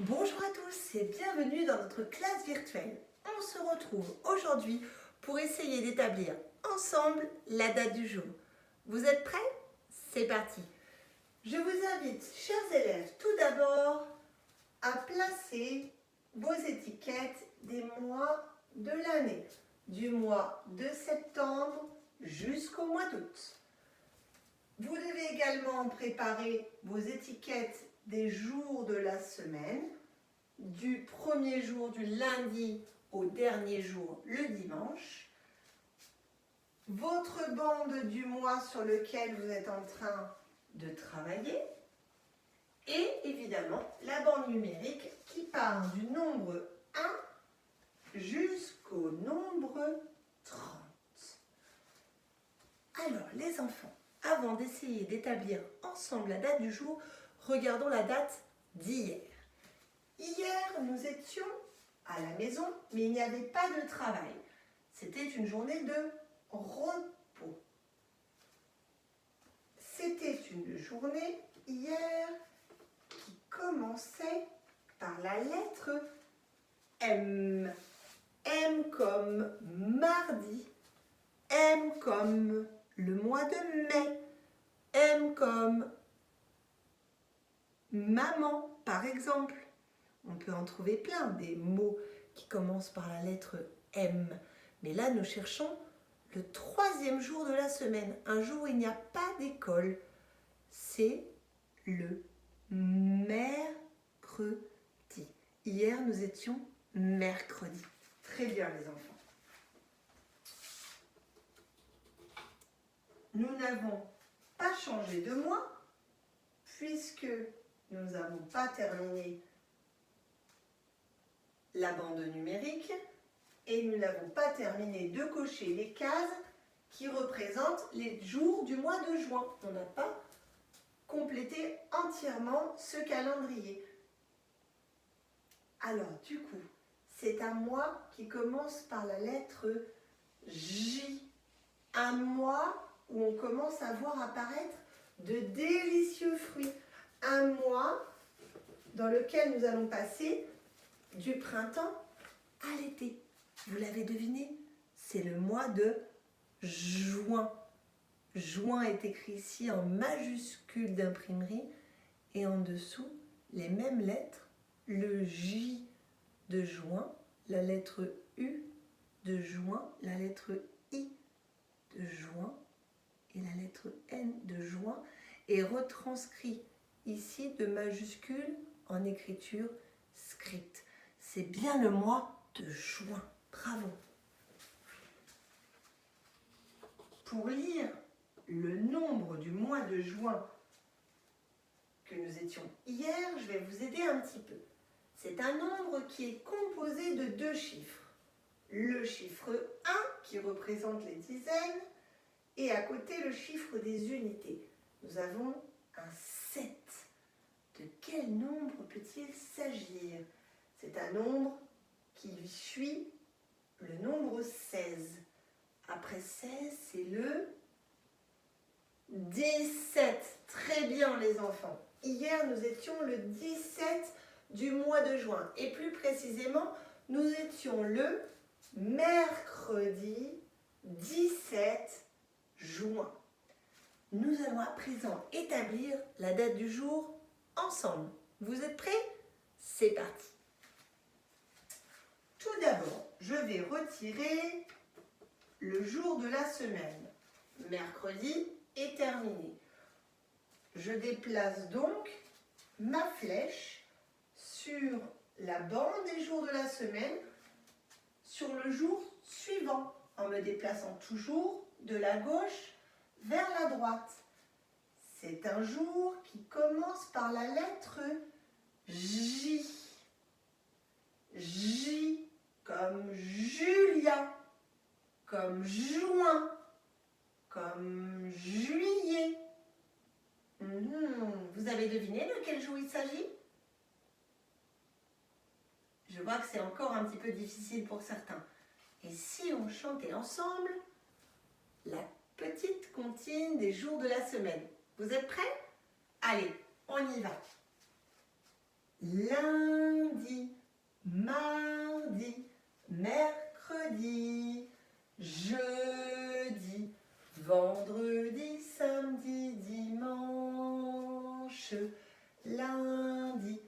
Bonjour à tous et bienvenue dans notre classe virtuelle. On se retrouve aujourd'hui pour essayer d'établir ensemble la date du jour. Vous êtes prêts? C'est parti. Je vous invite, chers élèves, tout d'abord à placer vos étiquettes des mois de l'année, du mois de septembre jusqu'au mois d'août. Vous devez également préparer vos étiquettes des jours de la semaine, du premier jour du lundi au dernier jour le dimanche, votre bande du mois sur lequel vous êtes en train de travailler et évidemment la bande numérique qui part du nombre 1 jusqu'au nombre 30. Alors les enfants, avant d'essayer d'établir ensemble la date du jour, regardons la date d'hier. Hier, nous étions à la maison, mais il n'y avait pas de travail. C'était une journée de repos. C'était une journée hier qui commençait par la lettre M. M comme mardi, M comme le mois de mai, M comme maman, par exemple. On peut en trouver plein, des mots qui commencent par la lettre M. Mais là, nous cherchons le troisième jour de la semaine, un jour où il n'y a pas d'école. C'est le mercredi. Hier, nous étions mercredi. Très bien, les enfants. Nous n'avons pas changé de mois, puisque nous n'avons pas terminé la bande numérique et nous n'avons pas terminé de cocher les cases qui représentent les jours du mois de juin. On n'a pas complété entièrement ce calendrier. Alors du coup, c'est un mois qui commence par la lettre J. Un mois où on commence à voir apparaître de délicieux fruits. Un mois dans lequel nous allons passer du printemps à l'été. Vous l'avez deviné, c'est le mois de juin. Juin est écrit ici en majuscule d'imprimerie et en dessous, les mêmes lettres, le J de juin, la lettre U de juin, la lettre I de juin et la lettre N de juin est retranscrit ici de majuscule en écriture script. C'est bien le mois de juin. Bravo. Pour lire le nombre du mois de juin que nous étions hier, je vais vous aider un petit peu. C'est un nombre qui est composé de deux chiffres. Le chiffre 1 qui représente les dizaines et à côté le chiffre des unités. Nous avons un 7. De quel nombre peut-il s'agir? C'est un nombre qui suit le nombre 16. Après 16, c'est le 17. Très bien les enfants. Hier, nous étions le 17 du mois de juin. Et plus précisément, nous étions le mercredi 17 juin. Nous allons à présent établir la date du jour ensemble. Vous êtes prêts? C'est parti. Tout d'abord, je vais retirer le jour de la semaine. Mercredi est terminé. Je déplace donc ma flèche sur la bande des jours de la semaine sur le jour suivant, en me déplaçant toujours de la gauche vers la droite. C'est un jour qui commence par la lettre J. J comme Julien, comme juin, comme juillet. Vous avez deviné de quel jour il s'agit? Je vois que c'est encore un petit peu difficile pour certains. Et si on chantait ensemble la petite comptine des jours de la semaine? Vous êtes prêts? Allez, on y va. Lundi. lundi,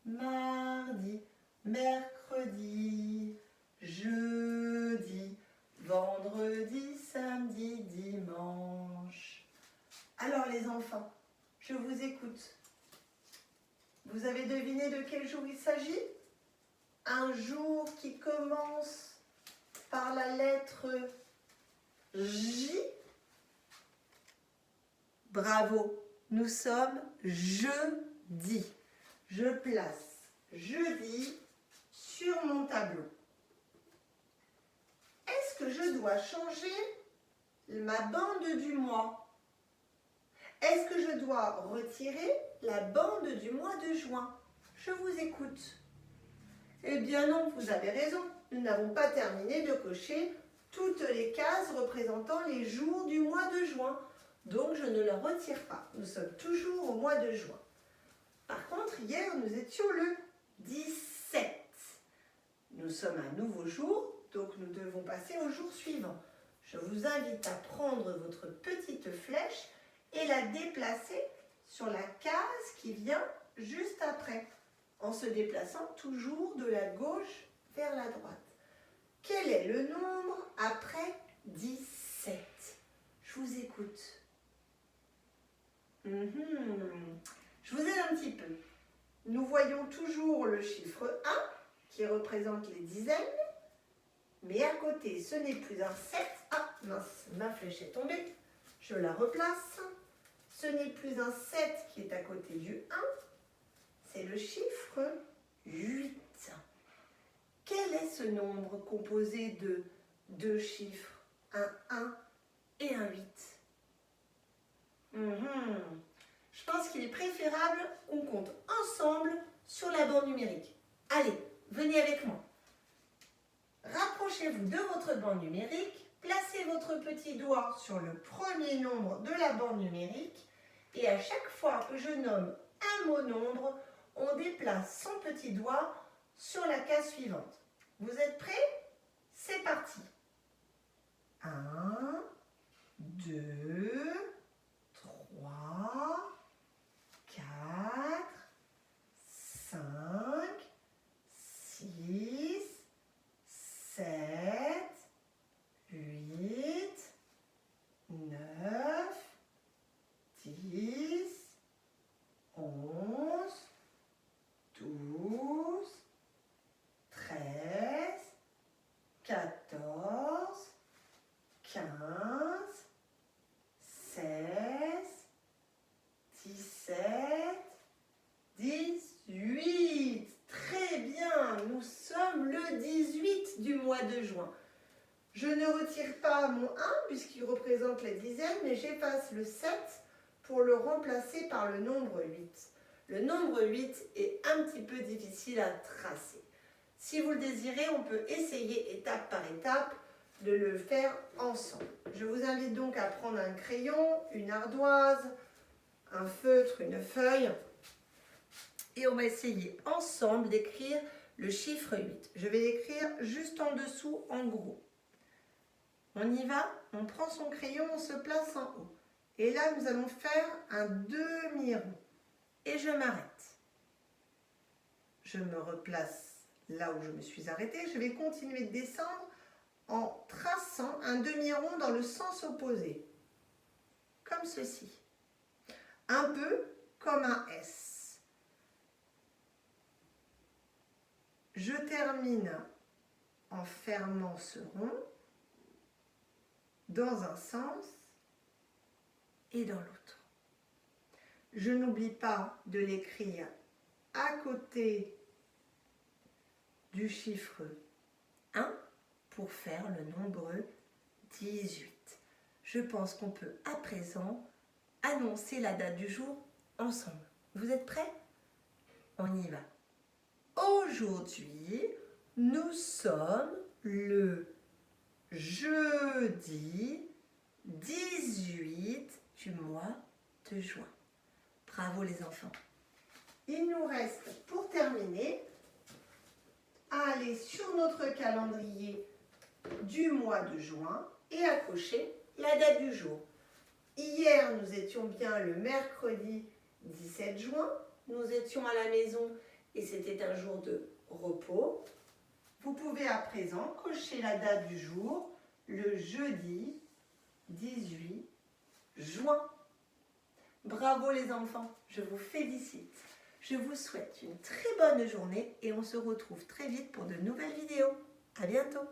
mardi, mercredi, jeudi, vendredi, samedi, dimanche. Alors les enfants, je vous écoute. Vous avez deviné de quel jour il s'agit? Un jour qui commence par la lettre J. Bravo, nous sommes jeudi. Je place jeudi sur mon tableau. Est-ce que je dois changer ma bande du mois? Est-ce que je dois retirer la bande du mois de juin? Je vous écoute. Eh bien non, vous avez raison. Nous n'avons pas terminé de cocher toutes les cases représentant les jours du mois de juin. Donc je ne la retire pas. Nous sommes toujours au mois de juin. Par contre, hier, nous étions le 17. Nous sommes un nouveau jour, donc nous devons passer au jour suivant. Je vous invite à prendre votre petite flèche et la déplacer sur la case qui vient juste après, en se déplaçant toujours de la gauche vers la droite. Quel est le nombre après 17? Je vous écoute. Je vous aide un petit peu. Nous voyons toujours le chiffre 1 qui représente les dizaines, mais à côté, ce n'est plus un 7. Ah, mince, ma flèche est tombée. Je la replace. Ce n'est plus un 7 qui est à côté du 1, c'est le chiffre 8. Quel est ce nombre composé de deux chiffres, un 1 et un 8? Je pense qu'il est préférable qu'on compte ensemble sur la bande numérique. Allez, venez avec moi. Rapprochez-vous de votre bande numérique, placez votre petit doigt sur le premier nombre de la bande numérique et à chaque fois que je nomme un mot nombre, on déplace son petit doigt sur la case suivante. Vous êtes prêts? C'est parti. 1, 2, 3, 4, 5, 6, 7, 8, 9, 10, 11, 12, 13, 14, 15, 16, 17, 18. Très bien, nous sommes le 18 du mois de juin. Je ne retire pas mon 1 puisqu'il représente les dizaines, mais j'efface le 7 pour le remplacer par le nombre 8. Le nombre 8 est un petit peu difficile à tracer. Si vous le désirez, on peut essayer étape par étape de le faire ensemble. Je vous invite donc à prendre un crayon, une ardoise, un feutre, une feuille et on va essayer ensemble d'écrire le chiffre 8. Je vais l'écrire juste en dessous en gros. On y va, on prend son crayon, on se place en haut. Et là, nous allons faire un demi-rond. Et je m'arrête. Je me replace là où je me suis arrêtée. Je vais continuer de descendre en traçant un demi-rond dans le sens opposé. Comme ceci. Un peu comme un S. Je termine en fermant ce rond dans un sens et dans l'autre. Je n'oublie pas de l'écrire à côté du chiffre 1 pour faire le nombre 18. Je pense qu'on peut à présent annoncer la date du jour ensemble. Vous êtes prêts? On y va. Aujourd'hui, nous sommes le jeudi 18 du mois de juin. Bravo les enfants. Il nous reste pour terminer à aller sur notre calendrier du mois de juin et à cocher la date du jour. Hier, nous étions bien le mercredi 17 juin. nous étions à la maison et c'était un jour de repos. Vous pouvez à présent cocher la date du jour, le jeudi 18 juin. Bravo les enfants, je vous félicite. Je vous souhaite une très bonne journée et on se retrouve très vite pour de nouvelles vidéos. À bientôt.